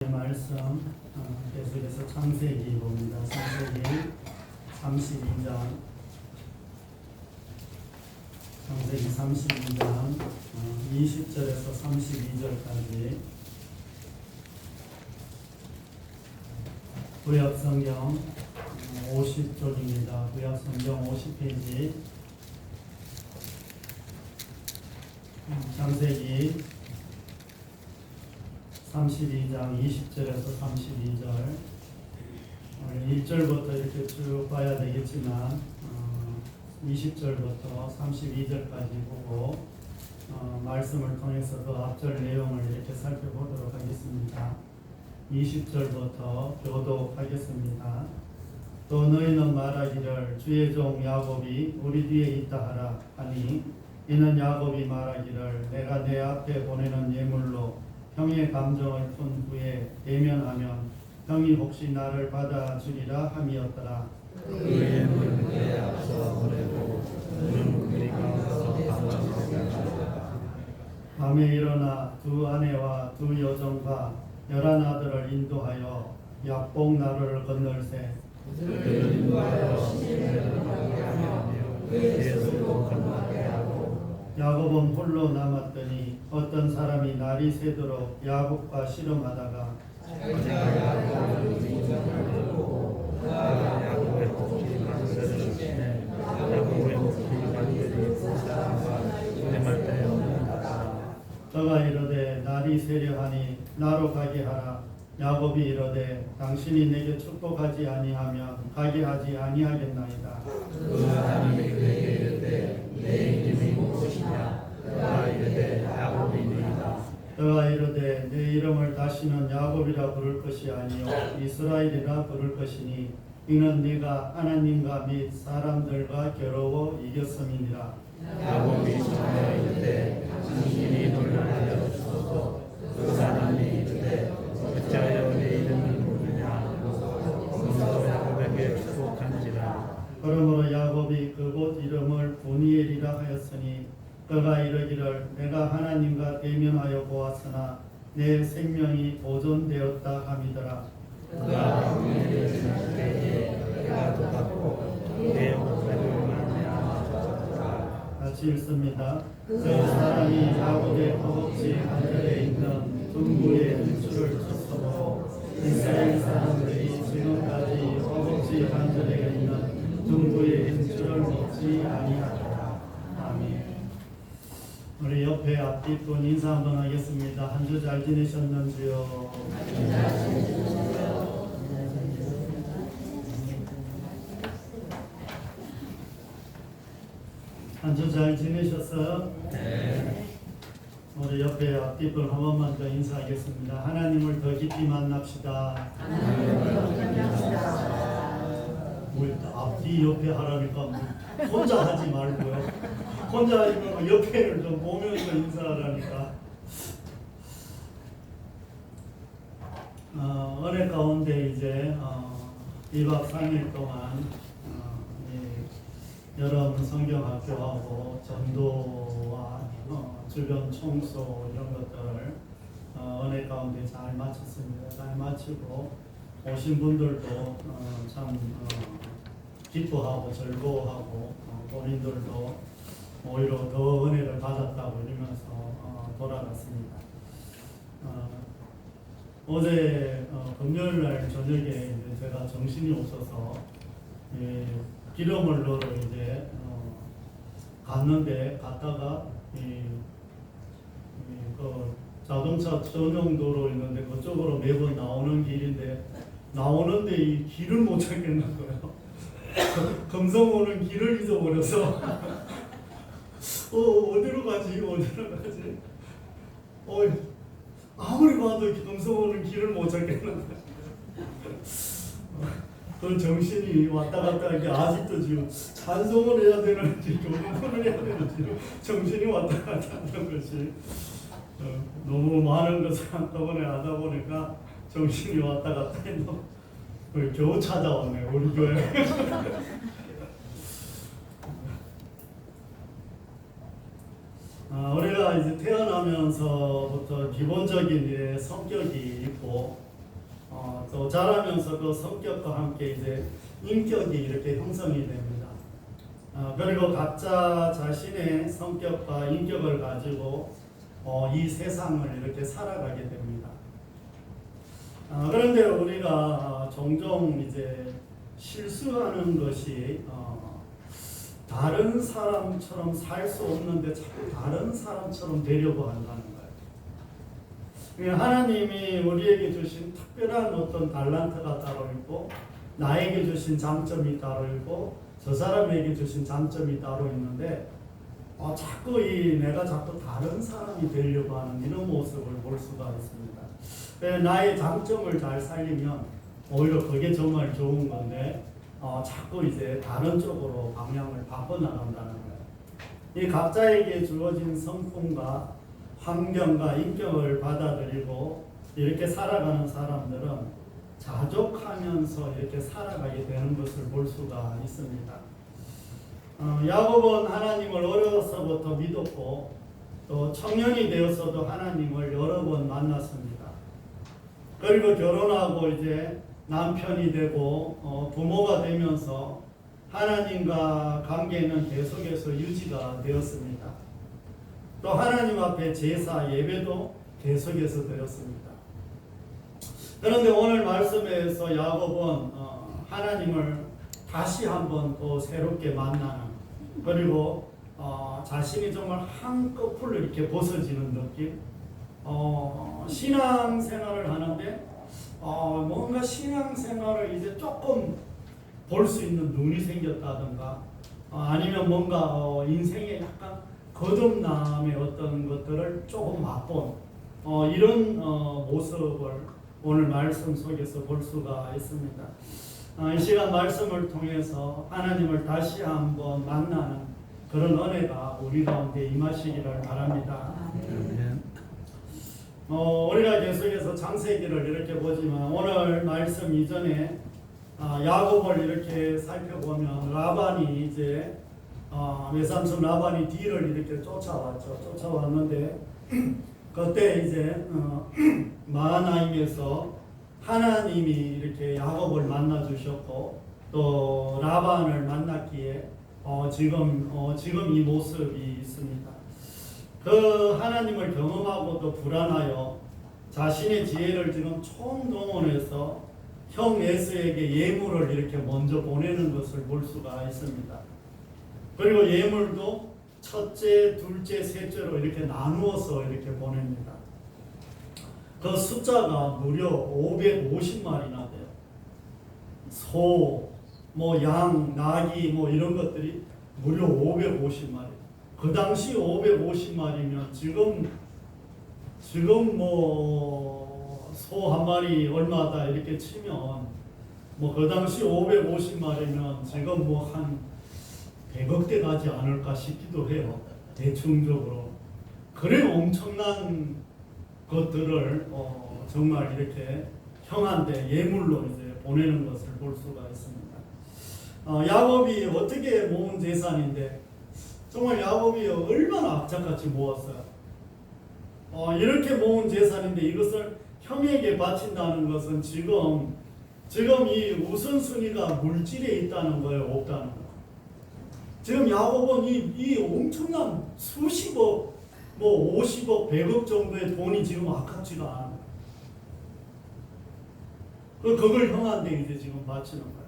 말씀 계속해서 창세기 봅니다. 창세기 32장, 창세기 32장 20절에서 32절까지 구약성경 50쪽입니다. 구약성경 50페이지 창세기 32장 20절에서 32절 1절부터 이렇게 쭉 봐야 되겠지만 20절부터 32절까지 보고 말씀을 통해서 그 앞절 내용을 이렇게 살펴보도록 하겠습니다. 20절부터 교독하겠습니다. 또 너희는 말하기를 주의 종 야곱이 우리 뒤에 있다 하라 하니 이는 야곱이 말하기를 내가 내 앞에 보내는 예물로 형의 감정을 푼 후에 대면하면 형이 혹시 나를 받아주리라 함이었더라. 그의 물에 앞서 보내고 그는 그리 가서 방황하였다. 밤에 일어나 두 아내와 두 여종과 11아들을 인도하여 약복 나루를 건널세. 그들을 인도하여 시내를 가게 하며 그의 배설도 건너게 하고 야곱은 홀로 남았더니 어떤 사람이 날이 새도록 야곱과 씨름하다가 자기가 야곱을 인정하고 그가 야곱의 목이 만들을 치네 야곱의 목이 만들이 그 사람과 내말 때에 없는다. 저가 이르되 날이 새려하니 나로 가게 하라. 야곱이 이르되 당신이 내게 축복하지 아니하면 가게 하지 아니하겠나이다. 그 사람이 그에게 이르되 내 이름이 무엇이냐 그가 이르되 야곱이니이다. 저가 이르되 내 이름을 다시는 야곱이라 부를 것이 아니요 이스라엘이라 부를 것이니 이는 네가 하나님과 및 사람들과 겨루어 이겼음이니라. 야곱이 전에 이르되 당신이 놀라게 주소서. 그 사람이 이르되 어찌하여 내 이름을 모르냐 먼저 야곱에게 축복한지라. 그러므로 야곱이 그곳 이름을 보니엘이라 하였으니 그가 이르기를 내가 하나님과 대면하여 보았으나 내 생명이 보존되었다 함이더라. 그가 보니엘을 지날 때에 해가 돋았고 내 목소리를 말미암아 같이 읽습니다. 그 사람이 야곱의 허벅지 한절에 있는 둥구의 눈줄을 쳤으므로 이스라엘 사람들이 지금까지 허벅지 한절에 있는 둥구의 눈줄을 먹지 아니하더라. 아멘. 우리 옆에 앞뒤분 인사 한번 하겠습니다. 한 주 잘 지내셨는지요? 한 주 잘 지내셨어요? 네. 우리 옆에 앞뒤분 한 번만 더 인사하겠습니다. 하나님을 더 깊이 만납시다. 뭘 앞뒤 옆에 하라니까 혼자 하지 말고요. 혼자 하면 옆에를 좀 보면서 인사하라니까. 은혜 가운데 이제 2박 3일 동안 여러분 성경학교하고 전도와 주변 청소 이런 것들을 은혜 가운데 잘 마쳤습니다. 잘 마치고 오신 분들도 참 기뻐하고 즐거워하고 본인들도 오히려 더 은혜를 받았다고 이러면서 돌아갔습니다. 어제 금요일날 저녁에 이제 제가 정신이 없어서 기름을 넣으러 이제 갔다가 그 자동차 전용 도로 있는데 그쪽으로 매번 나오는 길인데 나오는데 이 길을 못 찾겠는 거예요. 금성 오는 길을 잊어버려서 어디로 가지 아무리 봐도 금성 오는 길을 못 찾겠는 거예요. 그 정신이 왔다 갔다 하는 게 아직도 지금 찬송을 해야 되는지 교문을 해야 되는지 정신이 왔다 갔다 하는 것이 너무 많은 것을 한꺼번에 하다 보니까 정신이 왔다 갔다 해서 겨우 찾아왔네 우리 교회. 우리가 이제 태어나면서부터 기본적인 성격이 있고 또 자라면서 그 성격과 함께 이제 인격이 이렇게 형성이 됩니다. 그리고 각자 자신의 성격과 인격을 가지고 이 세상을 이렇게 살아가게 됩니다. 그런데 우리가 종종 이제 실수하는 것이 다른 사람처럼 살 수 없는데 자꾸 다른 사람처럼 되려고 한다는 거예요. 하나님이 우리에게 주신 특별한 어떤 달란트가 따로 있고 나에게 주신 장점이 따로 있고 저 사람에게 주신 장점이 따로 있는데 자꾸 내가 자꾸 다른 사람이 되려고 하는 이런 모습을 볼 수가 있습니다. 나의 장점을 잘 살리면 오히려 그게 정말 좋은 건데 자꾸 이제 다른 쪽으로 방향을 바꿔나간다는 거예요. 이 각자에게 주어진 성품과 환경과 인격을 받아들이고 이렇게 살아가는 사람들은 자족하면서 이렇게 살아가게 되는 것을 볼 수가 있습니다. 야곱은 하나님을 어려서부터 믿었고 또 청년이 되어서도 하나님을 여러 번 만났습니다. 그리고 결혼하고 이제 남편이 되고 부모가 되면서 하나님과 관계는 계속해서 유지가 되었습니다. 또 하나님 앞에 제사 예배도 계속해서 드렸습니다. 그런데 오늘 말씀에서 야곱은 하나님을 다시 한번 또 새롭게 만나는 그리고 자신이 정말 한꺼풀로 이렇게 벗어지는 느낌 신앙생활을 하는데 뭔가 신앙생활을 이제 조금 볼 수 있는 눈이 생겼다든가 아니면 뭔가 인생에 약간 거듭남의 어떤 것들을 조금 맛본 이런 모습을 오늘 말씀 속에서 볼 수가 있습니다. 이 시간 말씀을 통해서 하나님을 다시 한번 만나는 그런 은혜가 우리 가운데 임하시기를 바랍니다. 우리가 계속해서 창세기를 이렇게 보지만 오늘 말씀 이전에 야곱을 이렇게 살펴보면 라반이 이제 외삼촌 라반이 뒤를 이렇게 쫓아왔는데 그때 이제 마하나임에서 하나님이 이렇게 야곱을 만나 주셨고 또 라반을 만났기에 지금 이 모습이 있습니다. 그 하나님을 경험하고도 불안하여 자신의 지혜를 지금 총동원해서 형 에서에게 예물을 이렇게 먼저 보내는 것을 볼 수가 있습니다. 그리고 예물도 첫째, 둘째, 셋째로 이렇게 나누어서 이렇게 보냅니다. 그 숫자가 무려 550마리나 돼요. 소, 양, 나귀 이런 것들이 무려 550마리. 그 당시 550마리면 지금 소 한 마리 얼마다 이렇게 치면 그 당시 550마리면 지금 한 100억대 가지 않을까 싶기도 해요. 대충적으로. 그래 엄청난 것들을 정말 이렇게 형한테 예물로 이제 보내는 것을 볼 수가 있습니다. 야곱이 어떻게 모은 재산인데 정말 야곱이 얼마나 악착같이 모았어요. 이렇게 모은 재산인데 이것을 형에게 바친다는 것은 지금 이 우선순위가 물질에 있다는 거예요, 없다는 거예요. 지금 야곱은 이 엄청난 수십억, 50억, 100억 정도의 돈이 지금 아깝지가 않아요. 그걸 형한테 이제 지금 바치는 거예요.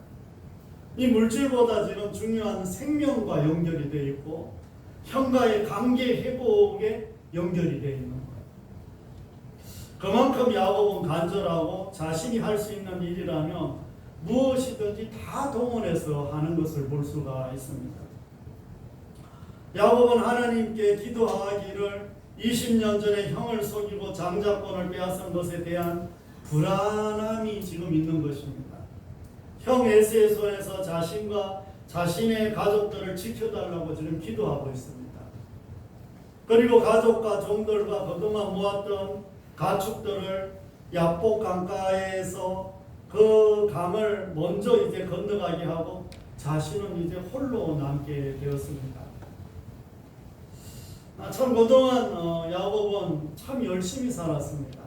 이 물질보다 지금 중요한 생명과 연결이 되어 있고 형과의 관계 회복에 연결이 되어 있는 거예요. 그만큼 야곱은 간절하고 자신이 할 수 있는 일이라면 무엇이든지 다 동원해서 하는 것을 볼 수가 있습니다. 야곱은 하나님께 기도하기를 20년 전에 형을 속이고 장자권을 빼앗은 것에 대한 불안함이 지금 있는 것입니다. 형 에서의 손에서 자신과 자신의 가족들을 지켜달라고 지금 기도하고 있습니다. 그리고 가족과 종들과 그동안 모았던 가축들을 야복 강가에서 그 강을 먼저 이제 건너가게 하고 자신은 이제 홀로 남게 되었습니다. 참 그동안 야곱은 참 열심히 살았습니다.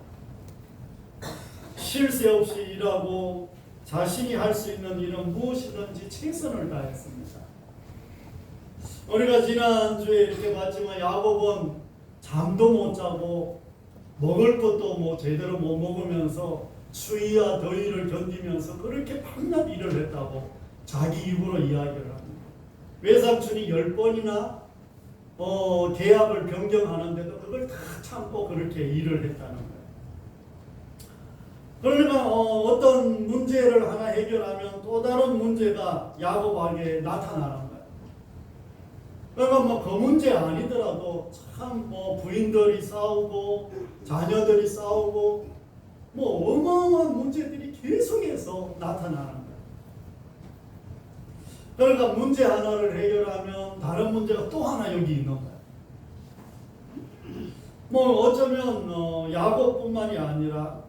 쉴 새 없이 일하고 자신이 할 수 있는 일은 무엇이든지 최선을 다했습니다. 우리가 지난주에 이렇게 봤지만 야곱은 잠도 못 자고 먹을 것도 뭐 제대로 못 먹으면서 추위와 더위를 견디면서 그렇게 밤낮 일을 했다고 자기 입으로 이야기를 합니다. 외삼촌이 10번이나 계약을 변경하는데도 그걸 다 참고 그렇게 일을 했다는 거예요. 그러니까 어떤 문제를 하나 해결하면 또 다른 문제가 야곱에게 나타나는 거예요. 그러니까 뭐 그 문제 아니더라도 참 뭐 부인들이 싸우고 자녀들이 싸우고 뭐 어마어마한 문제들이 계속해서 나타나는 거예요. 그러니까 문제 하나를 해결하면 다른 문제가 또 하나 여기 있는 거예요. 뭐 어쩌면 야곱뿐만이 아니라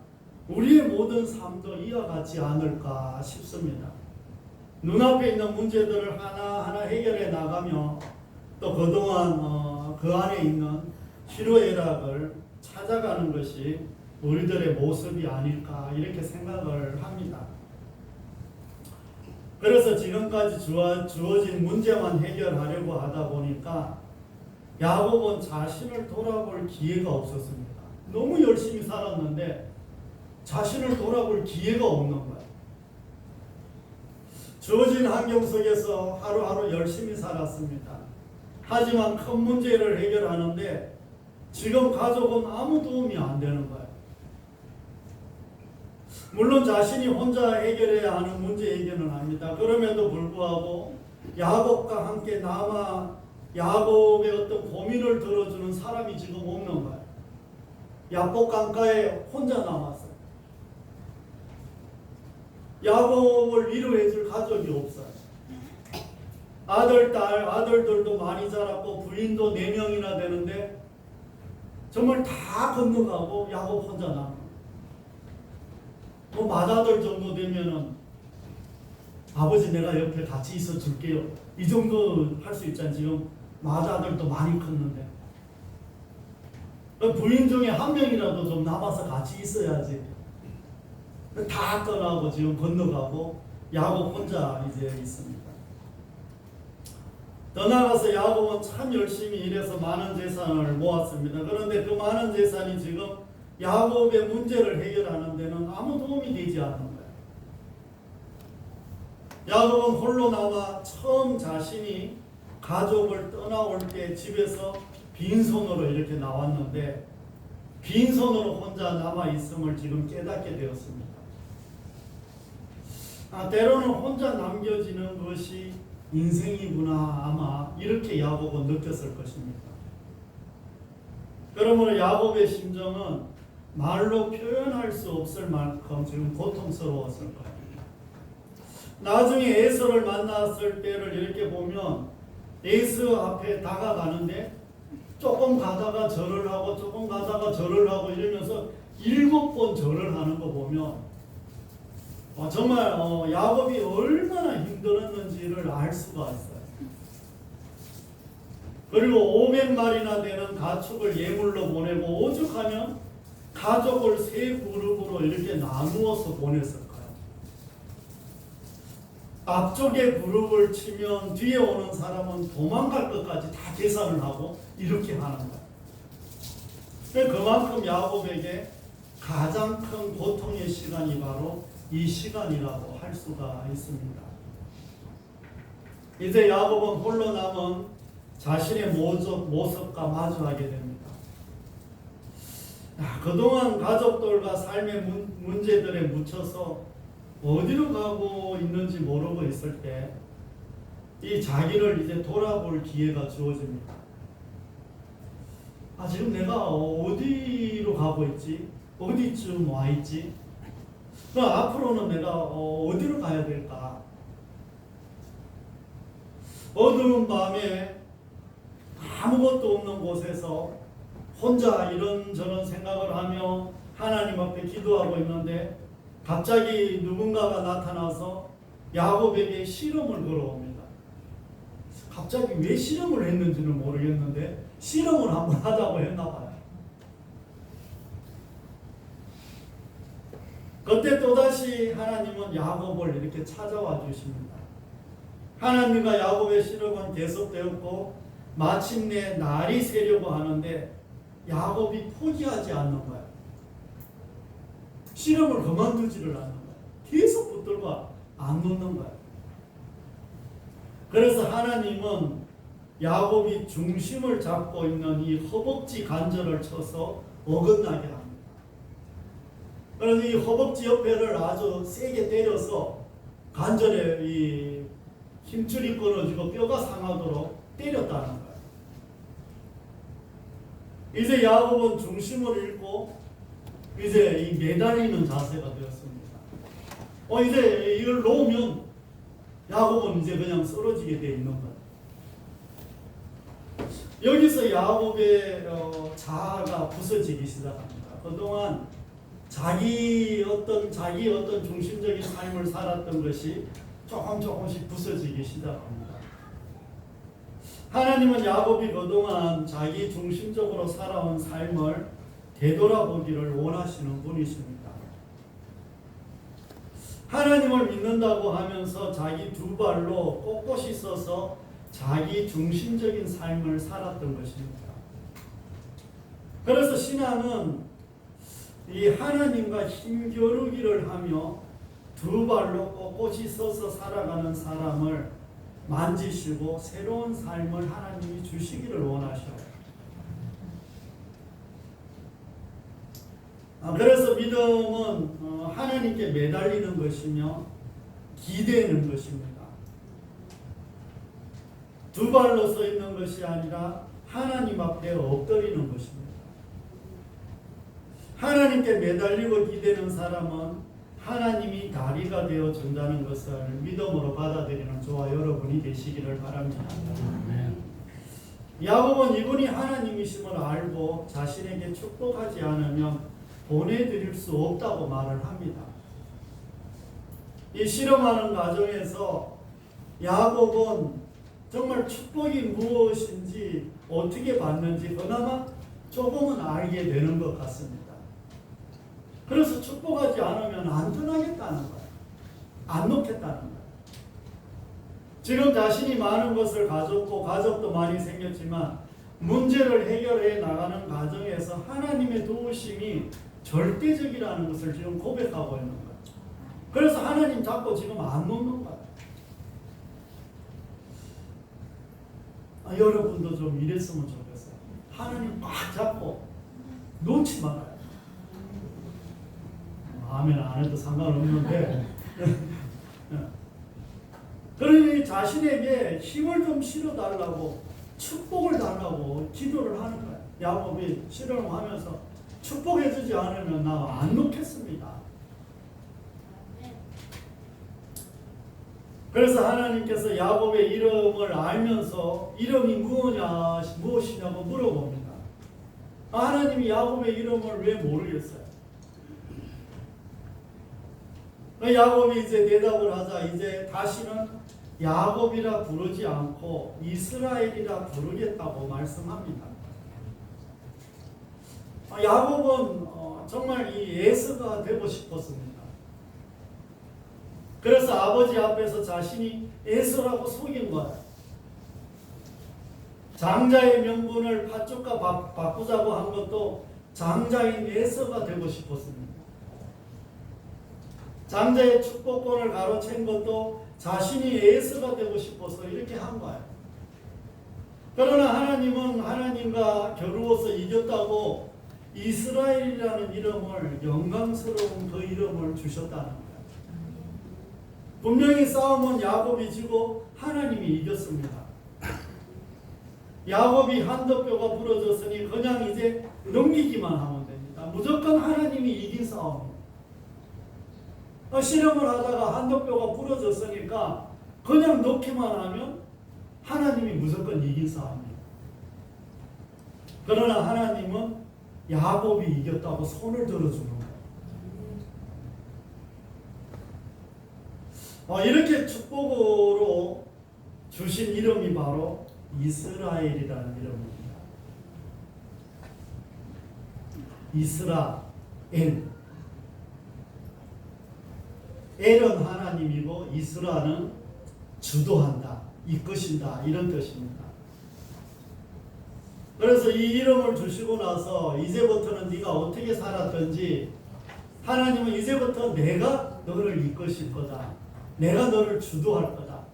우리의 모든 삶도 이와 같지 않을까 싶습니다. 눈앞에 있는 문제들을 하나하나 해결해 나가며 또 그동안 그 안에 있는 희로애락을 찾아가는 것이 우리들의 모습이 아닐까 이렇게 생각을 합니다. 그래서 지금까지 주어진 문제만 해결하려고 하다 보니까 야곱은 자신을 돌아볼 기회가 없었습니다. 너무 열심히 살았는데 자신을 돌아볼 기회가 없는 거예요. 주어진 환경 속에서 하루하루 열심히 살았습니다. 하지만 큰 문제를 해결하는데 지금 가족은 아무 도움이 안 되는 거예요. 물론 자신이 혼자 해결해야 하는 문제이기는 합니다. 그럼에도 불구하고 야곱과 함께 남아 야곱의 어떤 고민을 들어주는 사람이 지금 없는 거예요. 야복 강가에 혼자 남았어요. 야곱을 위로해 줄 가족이 없어요. 아들, 딸, 아들들도 많이 자랐고 부인도 4명이나 되는데 정말 다 건너가고 야곱 혼자 남아요. 뭐 맏아들 정도 되면은 아버지 내가 옆에 같이 있어 줄게요. 이 정도 할 수 있잖아요. 지금 맏아들도 많이 컸는데 부인 중에 한 명이라도 좀 남아서 같이 있어야지. 다 떠나고 지금 건너가고 야곱 혼자 이제 있습니다. 떠나가서 야곱은 참 열심히 일해서 많은 재산을 모았습니다. 그런데 그 많은 재산이 지금 야곱의 문제를 해결하는 데는 아무 도움이 되지 않는 거예요. 야곱은 홀로 남아 처음 자신이 가족을 떠나올 때 집에서 빈손으로 이렇게 나왔는데 빈손으로 혼자 남아있음을 지금 깨닫게 되었습니다. 때로는 혼자 남겨지는 것이 인생이구나 아마 이렇게 야곱은 느꼈을 것입니다. 그러므로 야곱의 심정은 말로 표현할 수 없을 만큼 지금 고통스러웠을 거예요. 나중에 에서를 만났을 때를 이렇게 보면 에서 앞에 다가가는데 조금 가다가 절을 하고 조금 가다가 절을 하고 이러면서 7번 절을 하는 거 보면 정말 야곱이 얼마나 힘들었는지를 알 수가 있어요. 그리고 500마리나 되는 가축을 예물로 보내고 오죽하면 가족을 3그룹으로 이렇게 나누어서 보냈을 거예요. 앞쪽에 그룹을 치면 뒤에 오는 사람은 도망갈 것까지 다 계산을 하고 이렇게 하는 거예요. 그만큼 야곱에게 가장 큰 고통의 시간이 바로 이 시간이라고 할 수가 있습니다. 이제 야곱은 홀로 남은 자신의 모습과 마주하게 됩니다. 그동안 가족들과 삶의 문제들에 묻혀서 어디로 가고 있는지 모르고 있을 때 이 자기를 이제 돌아볼 기회가 주어집니다. 지금 내가 어디로 가고 있지? 어디쯤 와 있지? 그럼 앞으로는 내가 어디로 가야 될까? 어두운 밤에 아무것도 없는 곳에서 혼자 이런저런 생각을 하며 하나님 앞에 기도하고 있는데 갑자기 누군가가 나타나서 야곱에게 실험을 걸어옵니다. 갑자기 왜 실험을 했는지는 모르겠는데 실험을 한번 하자고 했나 봐요. 그때 또다시 하나님은 야곱을 이렇게 찾아와 주십니다. 하나님과 야곱의 실험은 계속되었고 마침내 날이 새려고 하는데 야곱이 포기하지 않는 거예요. 실험을 그만두지를 않는 거예요. 계속 붙들고 안 놓는 거예요. 그래서 하나님은 야곱이 중심을 잡고 있는 이 허벅지 관절을 쳐서 어긋나게 합니다. 그래서 이 허벅지 옆에를 아주 세게 때려서 관절에 이 힘줄이 끊어지고 뼈가 상하도록 때렸다는 거예요. 이제 야곱은 중심을 잃고 이제 이 매달리는 자세가 되었습니다. 이제 이걸 놓으면 야곱은 이제 그냥 쓰러지게 돼 있는 거예요. 여기서 야곱의 자아가 부서지기 시작합니다. 그동안 자기 어떤 중심적인 삶을 살았던 것이 조금씩 부서지기 시작합니다. 하나님은 야곱이 그동안 자기 중심적으로 살아온 삶을 되돌아보기를 원하시는 분이십니다. 하나님을 믿는다고 하면서 자기 두 발로 꼿꼿이 서서 자기 중심적인 삶을 살았던 것입니다. 그래서 신앙은 이 하나님과 힘겨루기를 하며 두 발로 꼿꼿이 서서 살아가는 사람을 만지시고 새로운 삶을 하나님이 주시기를 원하셔요. 그래서 믿음은 하나님께 매달리는 것이며 기대는 것입니다. 두 발로 서 있는 것이 아니라 하나님 앞에 엎드리는 것입니다. 하나님께 매달리고 기대는 사람은 하나님이 다리가 되어 준다는 것을 믿음으로 받아들이는 저와 여러분이 되시기를 바랍니다. 야곱은 이분이 하나님이심을 알고 자신에게 축복하지 않으면 보내드릴 수 없다고 말을 합니다. 이 실험하는 과정에서 야곱은 정말 축복이 무엇인지 어떻게 받는지 그나마 조금은 알게 되는 것 같습니다. 그래서 축복하지 않으면 안 떠나겠다는 거예요. 안 놓겠다는 거예요. 지금 자신이 많은 것을 가졌고 가족도 많이 생겼지만 문제를 해결해 나가는 과정에서 하나님의 도우심이 절대적이라는 것을 지금 고백하고 있는 거예요. 그래서 하나님 잡고 지금 안 놓는 거예요. 여러분도 좀 이랬으면 좋겠어요. 하나님 꽉 잡고 놓지 말아요. 아멘 안 해도 상관없는데 그러니 자신에게 힘을 좀 실어달라고 축복을 달라고 기도를 하는 거예요. 야곱이 실험하면서 축복해주지 않으면 나 안 놓겠습니다. 그래서 하나님께서 야곱의 이름을 알면서 이름이 무엇이냐고 물어봅니다. 하나님이 야곱의 이름을 왜 모르겠어요? 야곱이 이제 대답을 하자 이제 다시는 야곱이라 부르지 않고 이스라엘이라 부르겠다고 말씀합니다. 야곱은 정말 이 에서가 되고 싶었습니다. 그래서 아버지 앞에서 자신이 에서라고 속인 거예요. 장자의 명분을 팥죽과 바꾸자고 한 것도 장자인 에서가 되고 싶었습니다. 장자의 축복권을 가로챈 것도 자신이 에서가 되고 싶어서 이렇게 한 거예요. 그러나 하나님은 하나님과 겨루어서 이겼다고 이스라엘이라는 이름을 영광스러운 그 이름을 주셨다는 거예요. 분명히 싸움은 야곱이 지고 하나님이 이겼습니다. 야곱이 한덕뼈가 부러졌으니 그냥 이제 넘기기만 하면 됩니다. 무조건 하나님이 이긴 싸움입니다. 실험을 하다가 한덕뼈가 부러졌으니까 그냥 놓기만 하면 하나님이 무조건 이긴 싸움입니다. 그러나 하나님은 야곱이 이겼다고 손을 들어주는 거예요. 이렇게 축복으로 주신 이름이 바로 이스라엘이라는 이름입니다. 이스라엘. 엘은 하나님이고 이스라는 주도한다, 이끄신다 이런 뜻입니다. 그래서 이 이름을 주시고 나서 이제부터는 네가 어떻게 살았든지 하나님은 이제부터 내가 너를 이끄실 거다. 내가 너를 주도할 거다.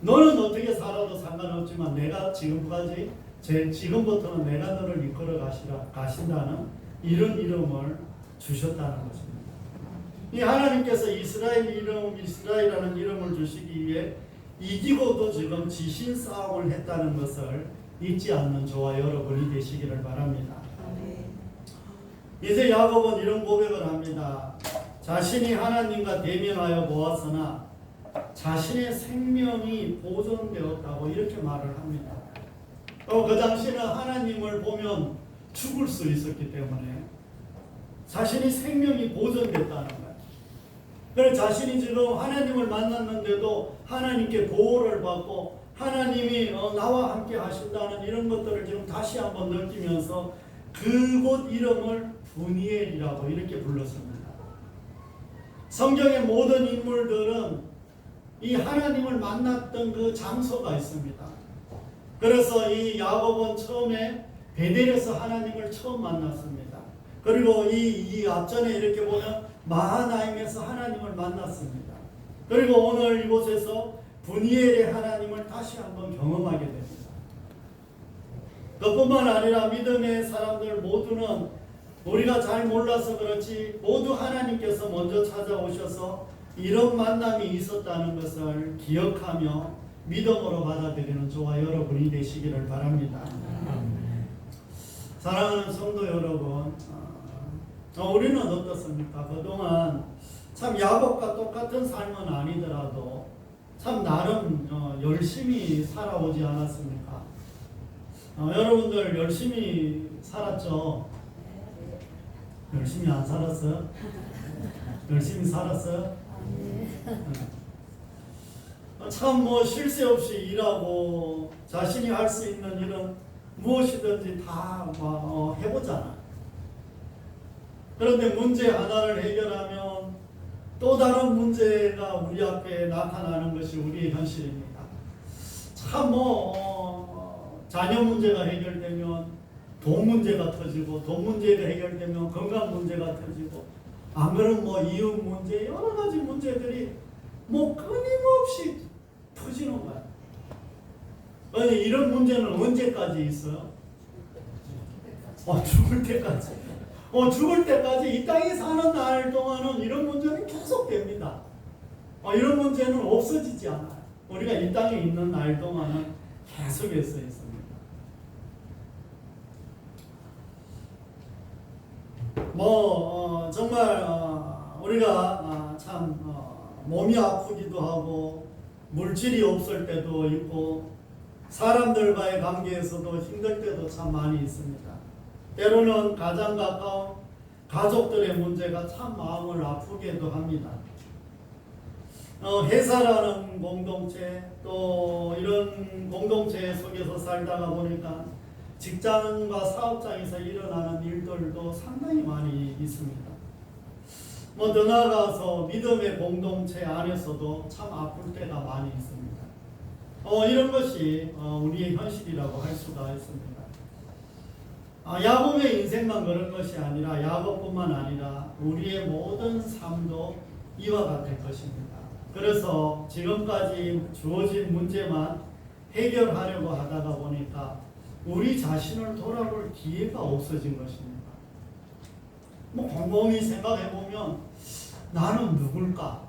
너는 어떻게 살아도 상관없지만 내가 지금부터는 내가 너를 이끌어 가신다는 이런 이름을 주셨다는 것입니다. 이 하나님께서 이스라엘이라는 이름을 주시기 위해 이기고도 지금 지신 싸움을 했다는 것을 잊지 않는 저와 여러분이 되시기를 바랍니다. 이제 야곱은 이런 고백을 합니다. 자신이 하나님과 대면하여 보았으나 자신의 생명이 보존되었다고 이렇게 말을 합니다. 그 당시에는 하나님을 보면 죽을 수 있었기 때문에 자신이 생명이 보존됐다는 거예요. 그래서 자신이 지금 하나님을 만났는데도 하나님께 보호를 받고 하나님이 나와 함께 하신다는 이런 것들을 지금 다시 한번 느끼면서 그곳 이름을 브니엘이라고 이렇게 불렀습니다. 성경의 모든 인물들은 이 하나님을 만났던 그 장소가 있습니다. 그래서 이 야곱은 처음에 베델에서 하나님을 처음 만났습니다. 그리고 이 앞전에 이렇게 보면 마하나임에서 하나님을 만났습니다. 그리고 오늘 이곳에서 브니엘의 하나님을 다시 한번 경험하게 됩니다. 그뿐만 아니라 믿음의 사람들 모두는 우리가 잘 몰라서 그렇지 모두 하나님께서 먼저 찾아오셔서 이런 만남이 있었다는 것을 기억하며 믿음으로 받아들이는 저와 여러분이 되시기를 바랍니다. 사랑하는 성도 여러분, 우리는 어떻습니까? 그동안 참 야곱과 똑같은 삶은 아니더라도 참 나름 열심히 살아오지 않았습니까? 여러분들 열심히 살았죠? 열심히 안 살았어요? 열심히 살았어요? 참 쉴 새 없이 일하고 자신이 할 수 있는 일은 무엇이든지 다 해보잖아. 그런데 문제 하나를 해결하면 또 다른 문제가 우리 앞에 나타나는 것이 우리의 현실입니다. 참 자녀 문제가 해결되면 돈 문제가 터지고 돈 문제가 해결되면 건강 문제가 터지고 안 그러면 이웃 문제 여러 가지 문제들이 끊임없이 터지는 거야. 아니 이런 문제는 언제까지 있어요? 죽을 때까지. 죽을 때까지 이 땅에 사는 날 동안은 이런 문제는 계속됩니다. 이런 문제는 없어지지 않아요. 우리가 이 땅에 있는 날 동안은 계속해서 있습니다. 정말 우리가 참 몸이 아프기도 하고 물질이 없을 때도 있고 사람들과의 관계에서도 힘들 때도 참 많이 있습니다. 때로는 가장 가까운 가족들의 문제가 참 마음을 아프게도 합니다. 회사라는 공동체 또 이런 공동체 속에서 살다가 보니까 직장과 사업장에서 일어나는 일들도 상당히 많이 있습니다. 더 나아가서 믿음의 공동체 안에서도 참 아플 때가 많이 있습니다. 이런 것이 우리의 현실이라고 할 수가 있습니다. 야곱의 인생만 그런 것이 아니라 야곱뿐만 아니라 우리의 모든 삶도 이와 같을 것입니다. 그래서 지금까지 주어진 문제만 해결하려고 하다가 보니까 우리 자신을 돌아볼 기회가 없어진 것입니다. 곰곰이 생각해보면 나는 누굴까?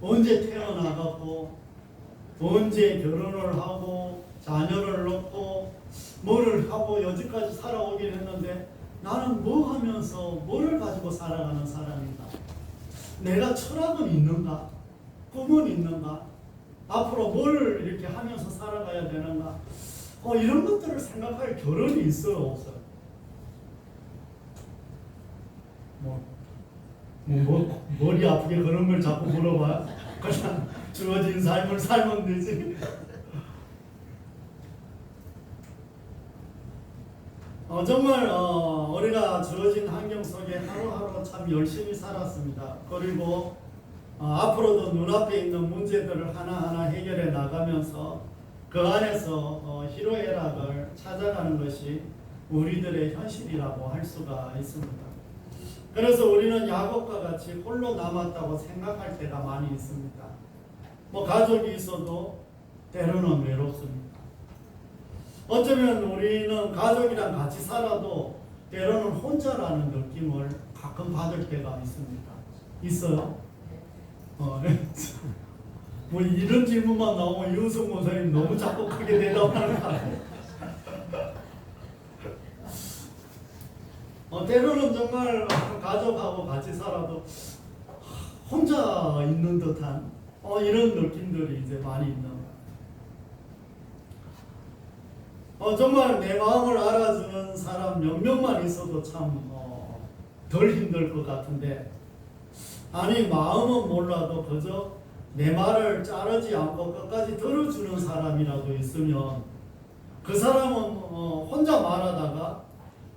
언제 태어나갖고 언제 결혼을 하고 자녀를 낳고 뭐를 하고 여기까지 살아오긴 했는데 나는 뭐 하면서 뭐를 가지고 살아가는 사람인가? 내가 철학은 있는가? 꿈은 있는가? 앞으로 뭘 이렇게 하면서 살아가야 되는가? 이런 것들을 생각할 겨를이 있어요, 없어요? 머리 아프게 그런 걸 자꾸 물어봐. 그냥 주어진 삶을 살면 되지. 정말 우리가 주어진 환경 속에 하루하루 참 열심히 살았습니다. 그리고 앞으로도 눈앞에 있는 문제들을 하나하나 해결해 나가면서 그 안에서 희로애락을 찾아가는 것이 우리들의 현실이라고 할 수가 있습니다. 그래서 우리는 야곱과 같이 홀로 남았다고 생각할 때가 많이 있습니다. 뭐 가족이 있어도 때로는 외롭습니다. 어쩌면 우리는 가족이랑 같이 살아도 때로는 혼자라는 느낌을 가끔 받을 때가 있습니다. 있어요? 뭐 이런 질문만 나오면 유승 목사님 너무 자꾸 크게 대답하는 거 아니에요? 때로는 정말 가족하고 같이 살아도 혼자 있는 듯한 이런 느낌들이 이제 많이 있는 거예요. 정말 내 마음을 알아주는 사람 몇 명만 있어도 참 덜 힘들 것 같은데, 아니 마음은 몰라도 그저 내 말을 자르지 않고 끝까지 들어주는 사람이라도 있으면 그 사람은 혼자 말하다가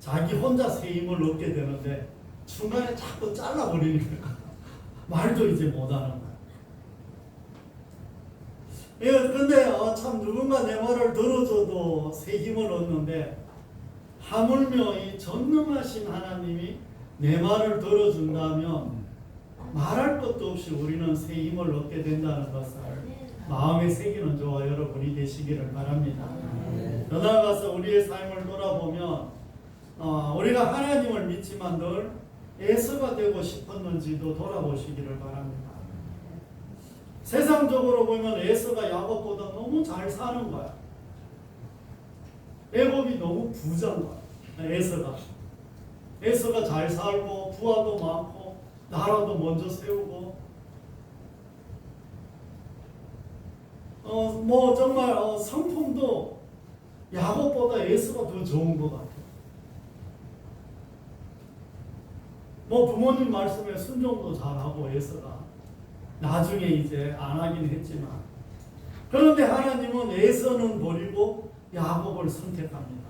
자기 혼자 새 힘을 얻게 되는데 중간에 자꾸 잘라버리니까 말도 이제 못하는 거야. 근데 참 누군가 내 말을 들어줘도 새 힘을 얻는데, 하물며 이 전능하신 하나님이 내 말을 들어준다면 말할 것도 없이 우리는 새 힘을 얻게 된다는 것을 마음에 새기는 저와 여러분이 되시기를 바랍니다. 더 나아가서 우리의 삶을 돌아보면 우리가 하나님을 믿지만 늘 에서가 되고 싶었는지도 돌아보시기를 바랍니다. 세상적으로 보면 에서가 야곱보다 너무 잘 사는 거야. 애굽이 너무 부자인 거야. 에서가 잘 살고 부하도 많고 나라도 먼저 세우고 뭐 정말 성품도 야곱보다 에서가 더 좋은 것 같아. 뭐 부모님 말씀에 순종도 잘하고 에서가 나중에 이제 안 하긴 했지만, 그런데 하나님은 에서는 버리고 야곱을 선택합니다.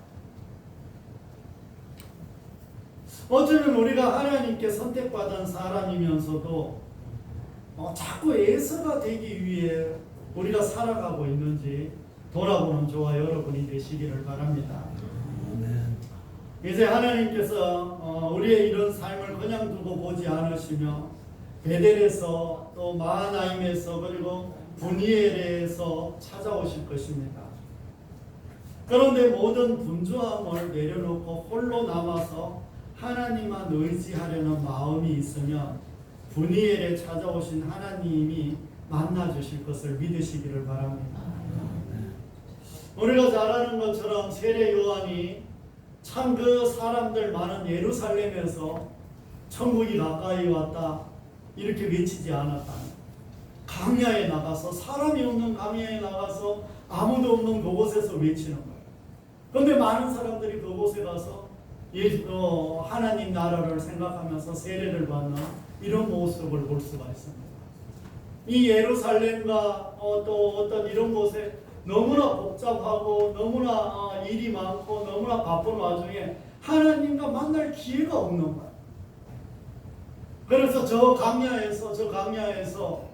어쩌면 우리가 하나님께 선택받은 사람이면서도 자꾸 에서가 되기 위해 우리가 살아가고 있는지 돌아보는 저와 여러분이 되시기를 바랍니다. 이제 하나님께서 우리의 이런 삶을 그냥 두고 보지 않으시며 베델에서 또 마하나임에서 그리고 분이엘에서 찾아오실 것입니다. 그런데 모든 분주함을 내려놓고 홀로 남아서 하나님만 의지하려는 마음이 있으면 분이엘에 찾아오신 하나님이 만나주실 것을 믿으시기를 바랍니다. 우리가 잘 아는 것처럼 세례 요한이 참 그 사람들 많은 예루살렘에서 천국이 가까이 왔다 이렇게 외치지 않았다. 강야에 나가서, 사람이 없는 강야에 나가서 아무도 없는 그곳에서 외치는 거예요. 그런데 많은 사람들이 그곳에 가서 하나님 나라를 생각하면서 세례를 받는 이런 모습을 볼 수가 있습니다. 이 예루살렘과 또 어떤 이런 곳에 너무나 복잡하고 너무나 일이 많고 너무나 바쁜 와중에 하나님과 만날 기회가 없는 거예요. 그래서 저 강야에서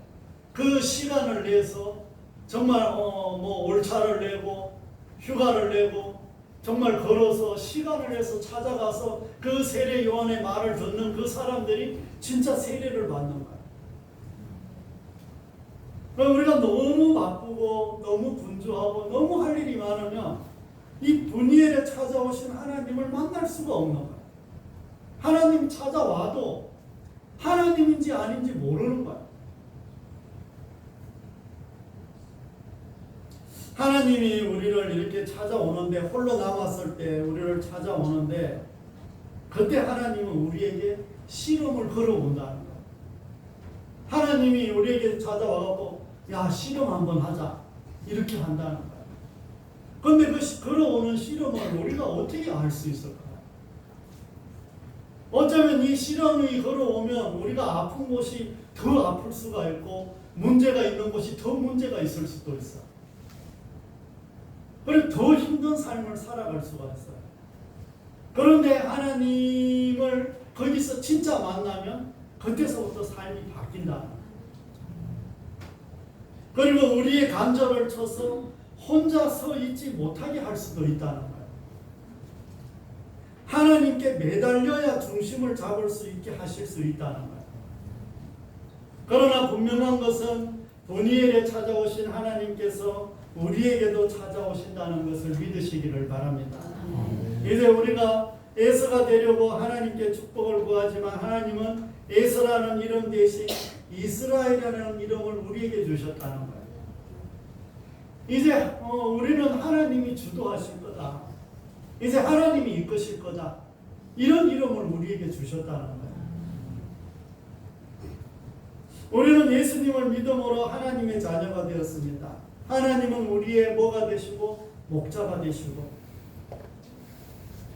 그 시간을 내서 정말 뭐 올차를 내고 휴가를 내고 정말 걸어서 시간을 내서 찾아가서 그 세례 요한의 말을 듣는 그 사람들이 진짜 세례를 받는 거예요. 우리가 너무 바쁘고 너무 분주하고 너무 할 일이 많으면 이 분이엘에 찾아오신 하나님을 만날 수가 없는 거예요. 하나님 찾아와도 하나님인지 아닌지 모르는 거예요. 하나님이 우리를 이렇게 찾아오는데, 홀로 남았을 때 우리를 찾아오는데, 그때 하나님은 우리에게 시험을 걸어본다는 거예요. 하나님이 우리에게 찾아와서 야, 시험 한번 하자 이렇게 한다는 거예요. 그런데 그 걸어오는 시험을 우리가 어떻게 알 수 있을까요? 어쩌면 이 시험이 걸어오면 우리가 아픈 곳이 더 아플 수가 있고 문제가 있는 곳이 더 문제가 있을 수도 있어요. 그래서 더 힘든 삶을 살아갈 수가 있어요. 그런데 하나님을 거기서 진짜 만나면 그때서부터 삶이 바뀐다는 거예요. 그리고 우리의 간절을 쳐서 혼자 서 있지 못하게 할 수도 있다는 거예요. 하나님께 매달려야 중심을 잡을 수 있게 하실 수 있다는 거예요. 그러나 분명한 것은 분이엘에 찾아오신 하나님께서 우리에게도 찾아오신다는 것을 믿으시기를 바랍니다. 이제 우리가 에서가 되려고 하나님께 축복을 구하지만 하나님은 에서라는 이름 대신 이스라엘이라는 이름을 우리에게 주셨다는 거예요. 이제 우리는 하나님이 주도하실 거다. 이제 하나님이 이끄실 거다. 이런 이름을 우리에게 주셨다는 거예요. 우리는 예수님을 믿음으로 하나님의 자녀가 되었습니다. 하나님은 우리의 뭐가 되시고 목자가 되시고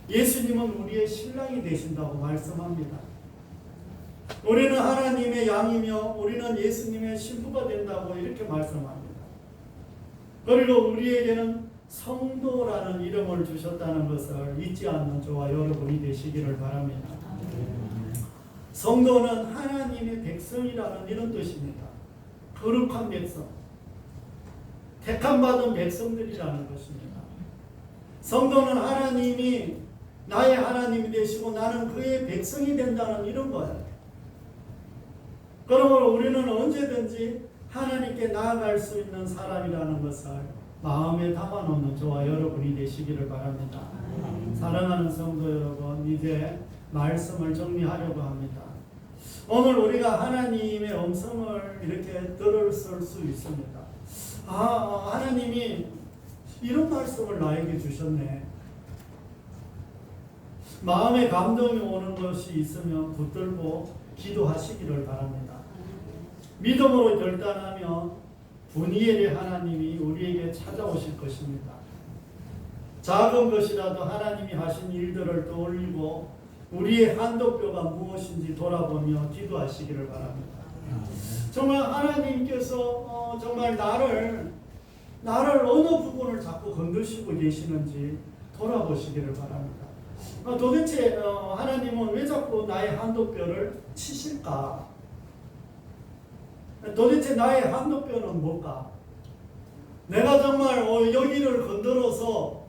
예수님은 우리의 신랑이 되신다고 말씀합니다. 우리는 하나님의 양이며 우리는 예수님의 신부가 된다고 이렇게 말씀합니다. 그리고 우리에게는 성도라는 이름을 주셨다는 것을 잊지 않는 저와 여러분이 되시기를 바랍니다. 성도는 하나님의 백성이라는 이런 뜻입니다. 거룩한 백성, 택함받은 백성들이라는 것입니다. 성도는 하나님이 나의 하나님이 되시고 나는 그의 백성이 된다는 이런 거예요. 그러므로 우리는 언제든지 하나님께 나아갈 수 있는 사람이라는 것을 마음에 담아놓는 저와 여러분이 되시기를 바랍니다. 사랑하는 성도 여러분, 이제 말씀을 정리하려고 합니다. 오늘 우리가 하나님의 음성을 이렇게 들을 수 있습니다. 하나님이 이런 말씀을 나에게 주셨네. 마음에 감동이 오는 것이 있으면 붙들고 기도하시기를 바랍니다. 믿음으로 결단하며 분이엘의 하나님이 우리에게 찾아오실 것입니다. 작은 것이라도 하나님이 하신 일들을 떠올리고 우리의 한도뼈가 무엇인지 돌아보며 기도하시기를 바랍니다. 정말 하나님께서 정말 나를 어느 부분을 자꾸 건드시고 계시는지 돌아보시기를 바랍니다. 도대체 하나님은 왜 자꾸 나의 한도뼈를 치실까? 도대체 나의 한도뼈는 뭘까? 내가 정말 여기를 건드려서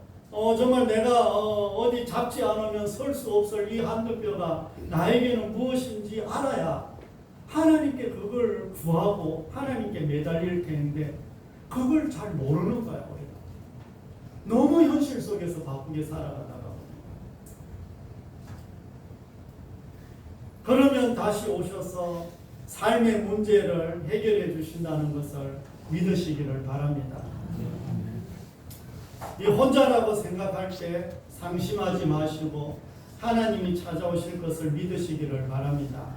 정말 내가 어디 잡지 않으면 설 수 없을 이 한도뼈가 나에게는 무엇인지 알아야 하나님께 그걸 구하고 하나님께 매달릴 텐데 그걸 잘 모르는 거야 우리가. 너무 현실 속에서 바쁘게 살아가다가 그러면 다시 오셔서 삶의 문제를 해결해 주신다는 것을 믿으시기를 바랍니다. 이 혼자라고 생각할 때 상심하지 마시고 하나님이 찾아오실 것을 믿으시기를 바랍니다.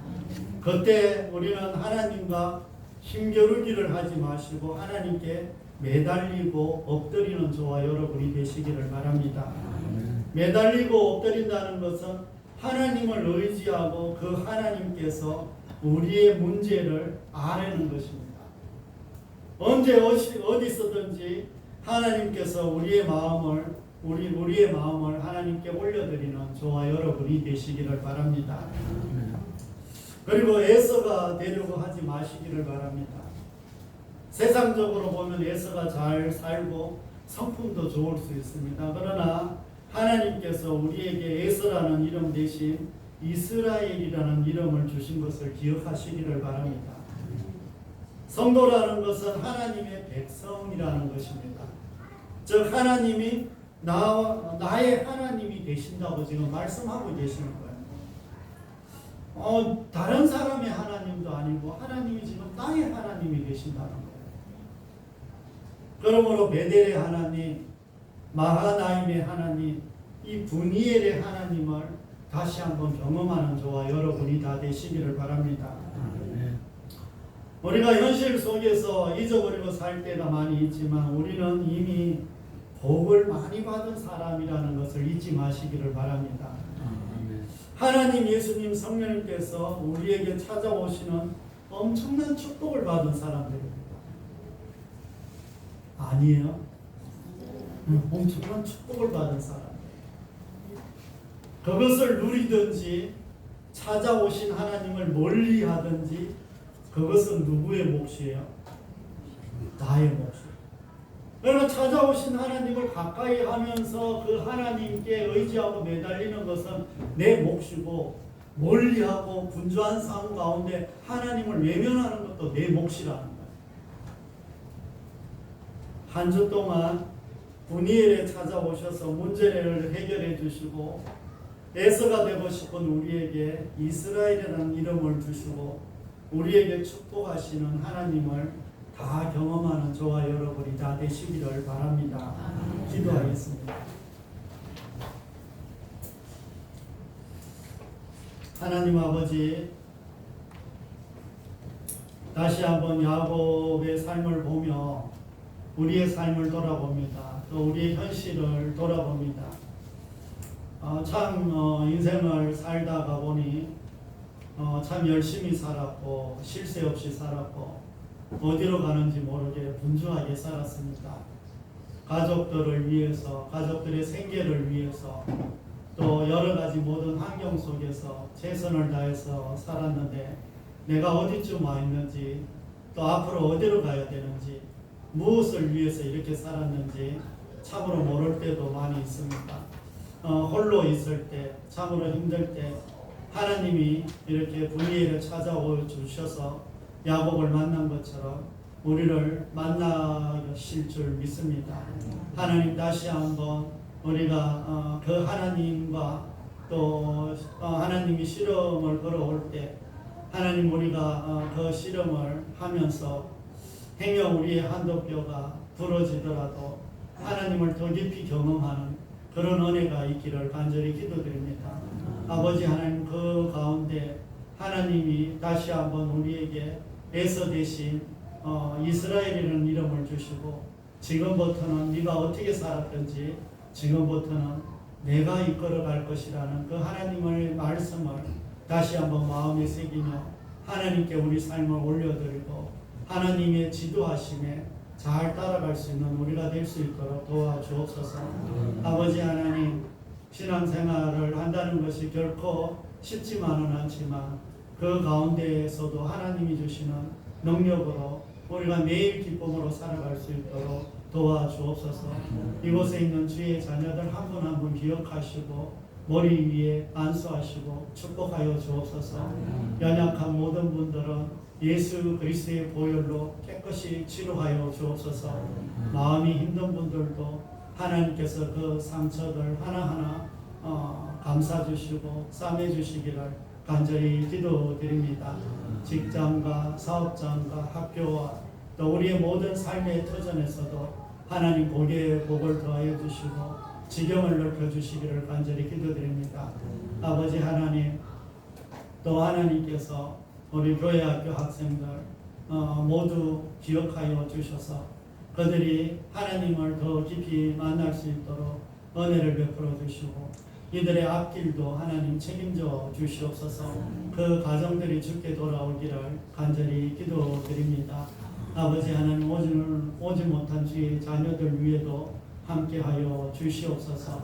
그때 우리는 하나님과 힘겨루기를 하지 마시고 하나님께 매달리고 엎드리는 저와 여러분이 되시기를 바랍니다. 매달리고 엎드린다는 것은 하나님을 의지하고 그 하나님께서 우리의 문제를 아뢰는 것입니다. 언제 어디서든지 하나님께서 우리의 마음을 하나님께 올려드리는 저와 여러분이 되시기를 바랍니다. 그리고 에서가 되려고 하지 마시기를 바랍니다. 세상적으로 보면 에서가 잘 살고 성품도 좋을 수 있습니다. 그러나 하나님께서 우리에게 에서라는 이름 대신 이스라엘이라는 이름을 주신 것을 기억하시기를 바랍니다. 성도라는 것은 하나님의 백성이라는 것입니다. 즉 하나님이 나의 하나님이 되신다고 지금 말씀하고 계시는 거예요. 다른 사람의 하나님도 아니고 하나님이 지금 나의 하나님이 되신다는 거예요. 그러므로 베델의 하나님, 마하나임의 하나님, 이 분이엘의 하나님을 다시 한번 경험하는 저와 여러분이 다 되시기를 바랍니다. 우리가 현실 속에서 잊어버리고 살 때가 많이 있지만 우리는 이미 복을 많이 받은 사람이라는 것을 잊지 마시기를 바랍니다. 하나님, 예수님, 성령님께서 우리에게 찾아오시는 엄청난 축복을 받은 사람들입니다. 아니에요? 엄청난 축복을 받은 사람. 그것을 누리든지 찾아오신 하나님을 멀리하든지 그것은 누구의 몫이에요? 나의 몫이에요. 그러나 찾아오신 하나님을 가까이 하면서 그 하나님께 의지하고 매달리는 것은 내 몫이고, 멀리하고 분주한 삶 가운데 하나님을 외면하는 것도 내 몫이라는 거예요. 한 주 동안 분이엘에 찾아오셔서 문제를 해결해 주시고 에서가 되고 싶은 우리에게 이스라엘이라는 이름을 주시고 우리에게 축복하시는 하나님을 다 경험하는 저와 여러분이 다 되시기를 바랍니다. 기도하겠습니다. 하나님 아버지, 다시 한번 야곱의 삶을 보며 우리의 삶을 돌아봅니다. 또 우리의 현실을 돌아봅니다. 인생을 살다가 보니 참 열심히 살았고 쉴새 없이 살았고 어디로 가는지 모르게 분주하게 살았습니다. 가족들을 위해서, 가족들의 생계를 위해서, 또 여러 가지 모든 환경 속에서 최선을 다해서 살았는데 내가 어디쯤 와 있는지, 또 앞으로 어디로 가야 되는지, 무엇을 위해서 이렇게 살았는지 참으로 모를 때도 많이 있습니다. 홀로 있을 때, 참으로 힘들 때 하나님이 이렇게 분이엘을 찾아오 주셔서 야곱을 만난 것처럼 우리를 만나실 줄 믿습니다. 하나님, 다시 한번 우리가 그 하나님과 또 하나님이 실험을 걸어올 때 하나님, 우리가 그 실험을 하면서 행여 우리의 한도 뼈가 부러지더라도 하나님을 더 깊이 경험하는 그런 은혜가 있기를 간절히 기도드립니다. 아버지 하나님, 그 가운데 하나님이 다시 한번 우리에게 에서 대신 이스라엘이라는 이름을 주시고 지금부터는 네가 어떻게 살았든지 지금부터는 내가 이끌어갈 것이라는 그 하나님의 말씀을 다시 한번 마음에 새기며 하나님께 우리 삶을 올려드리고 하나님의 지도하심에 잘 따라갈 수 있는 우리가 될 수 있도록 도와주옵소서. 아버지 하나님, 신앙생활을 한다는 것이 결코 쉽지만은 않지만 그 가운데에서도 하나님이 주시는 능력으로 우리가 매일 기쁨으로 살아갈 수 있도록 도와주옵소서. 이곳에 있는 주의 자녀들 한 분 한 분 기억하시고 머리 위에 안수하시고 축복하여 주옵소서. 연약한 모든 분들은 예수 그리스도의 보혈로 깨끗이 치료하여 주옵소서. 마음이 힘든 분들도 하나님께서 그 상처들 하나하나 감싸 주시고 싸매 주시기를 간절히 기도드립니다. 직장과 사업장과 학교와 또 우리의 모든 삶의 터전에서도 하나님 복을 더하여 주시고 지경을 넓혀 주시기를 간절히 기도드립니다. 아버지 하나님, 또 하나님께서 우리 교회 학교 학생들 모두 기억하여 주셔서 그들이 하나님을 더 깊이 만날 수 있도록 은혜를 베풀어 주시고 이들의 앞길도 하나님 책임져 주시옵소서. 그 가정들이 주께 돌아오기를 간절히 기도드립니다. 아버지 하나님, 오지 못한 주의 자녀들 위에도 함께하여 주시옵소서.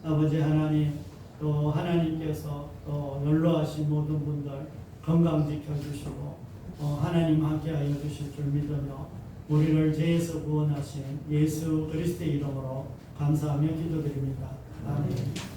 아버지 하나님, 또 하나님께서 또 연로하신 모든 분들 건강 지켜주시고 하나님 함께하여 주실 줄 믿으며 우리를 죄에서 구원하신 예수 그리스도의 이름으로 감사하며 기도드립니다. 아멘.